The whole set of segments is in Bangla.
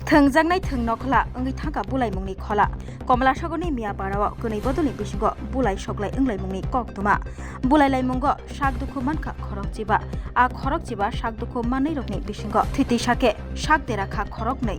थोंजांनाय थोंनखला ओंगै थांगा बुलाय मुंनि खला कमला सागरनि मिया बाराव गनै बदलनि बिसिंग बुलाय सकलाय ओंलाय मुंनि ककतुमा बुलायलाय मुंग साक दुखु मानखा खरक जिबा आ खरक जिबा साक दुखु मानै रकनि बिसिंग थैथै साके साक देराखा खरक नै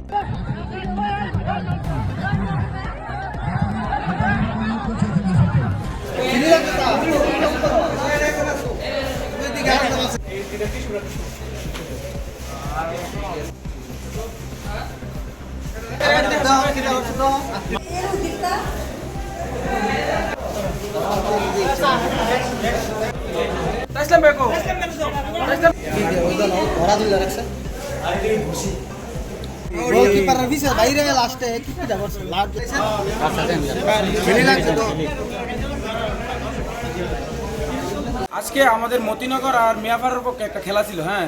আজকে আমাদের মতিনগর আর মিয়াপাড়ার পক্ষে একটা খেলা ছিল। হ্যাঁ,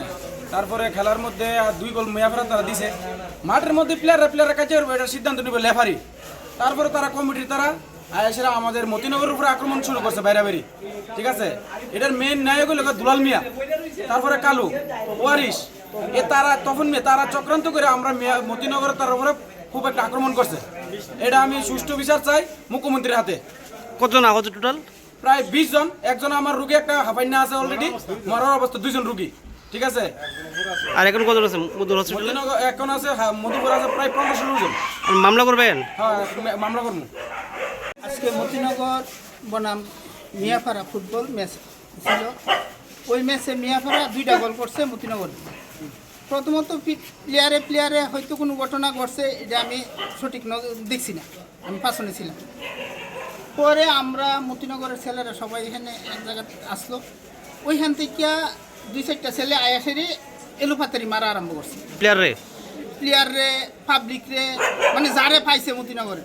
তারপরে খেলার মধ্যে 2 গোল মিয়াপাড়া তারা দিছে। মাঠের মধ্যে প্লেয়াররা কাজে এটার সিদ্ধান্ত নেবে লেফারি। তারপরে তারা কমিটির তারা আয়েসেরা আমাদের মতিনগরের উপরে আক্রমণ শুরু করছে বাইরাবাড়ি। ঠিক আছে, এটার মেইন নায়ক হলো দুলাল মিয়া, তারপরে কালু ওয়ারিশ, তারা তখন তারা চক্রান্ত করে আমরা মতিনগরের তার উপরে খুব একটা আক্রমণ করছে। এটা আমি সুষ্ঠু বিচার চাই মুখ্যমন্ত্রীর হাতে। কতজন আহত টোটাল? প্রায় 20 জন। একজন আমার রুগী একটা হাফাইনা আছে অলরেডি, মরার অবস্থা 2 জন রুগী। ঠিক আছে, আর এখন কতজন আছে মধুর হসপিটালে? এখন আছে মধুপুর আছে প্রায় 15-16 জন। মামলা করবেন? হ্যাঁ, মামলা করবো। আজকে মতিনগর বনাম মিয়াপাড়া ফুটবল ম্যাচ ছিল। ওই ম্যাচে মিয়াপাড়া 2টা গোল করছে মতিনগর। প্রথমত প্লেয়ারে হয়তো কোনো ঘটনা ঘটছে, এটা আমি সঠিক দেখছি না, আমি পাশনে ছিলাম। পরে আমরা মতিনগরের ছেলেরা সবাই এখানে এক জায়গায় আসলো। ওইখান থেকে 2-4টা ছেলে আয়াসেরই এলোপাতারি মারা আরম্ভ করছে। প্লেয়ারে পাবলিকরে মানে যারে পাইছে মতিনগরে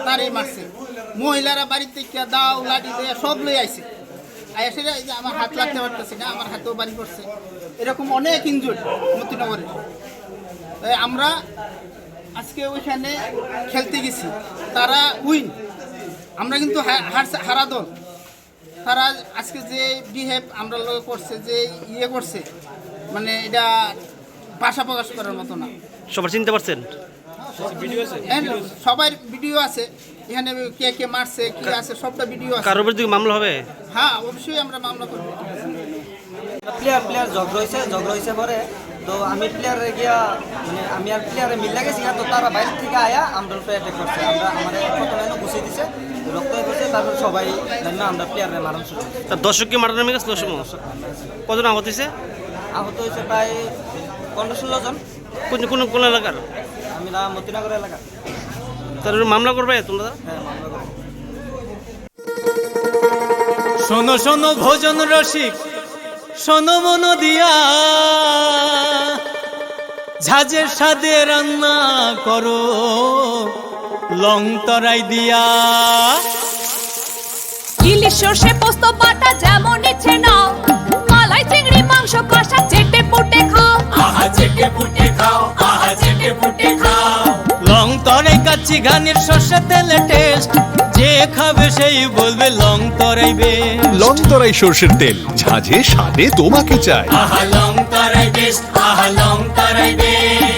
তারই মারছে। মহিলারা বাড়ির থেকে দাও লাঠি দিয়ে সব লই আইছে। আয়াসেরা এই যে আমার হাত লাগতে পারতেছি না, আমার হাতেও বাড়ি করছে। এরকম অনেক ইনজুর্ড মতিনগরে। আমরা আজকে ওইখানে খেলতে গেছি, তারা উইন, আমরা কিন্তু হারা দল। তারা আজকে যে বিহেভ আমরা লোক করছে, যে ইয়ে করছে, মানে এটা ভাষা প্রকাশ করার মতো না। সবার চিনতে পারছেন? সবার ভিডিও আছে এখানে, কে মারছে কি আছে সবটা ভিডিও আছে। কারোর বিরুদ্ধে মামলা হবে? হ্যাঁ, অবশ্যই আমরা মামলা করব। প্লেয়ার ঝগড়া হয়েছে পরে তো আমি প্লেয়ারে গিয়া মানে আমি আর প্লেয়ারে মিলে গেছি, তো তারা বাইরে থেকে আয়া আমরা উপরে অ্যাটাক করছে। আমরা আমাদের প্রথমে গুছিয়ে দিছে, রক্ত হয়ে গেছে, তারপর সবাই আমরা প্লেয়ারে মারান শুরু। তার দর্শককে মারানো নেমে গেছে? কজন আহত হয়েছে? আহত হয়েছে প্রায় 15-16 জন। কোন এলাকার? আমি মতিনগর এলাকা। তার মামলা করবে তোমরা? হ্যাঁ, মামলা করবো। শোনো শোনো ভোজন রসিক, শোনো মন দিয়া, ঝাঁঝের স্বাদে রান্না করো লং তরাই দিয়া। ইলিশ সর্ষে পোস্ত বাটা যেমন ইচ্ছে নাও, মালাই চিংড়ি মাংস কষা চেটে পুটে খাও, আহা চেটে পুটে খাও, আহা চেটে পুটে খাও। লং তরাই কাচ্চি ঘানির সর্ষে তেলে টেস্ট, যে খাবে সেই বলবে লং তরাই বেশ। লং তরাই সর্ষের তেল, ঝাঁঝে স্বাদে তোমাকে চাই। আহা লং তরাই বেশ, আহা লং তরাই বেশ।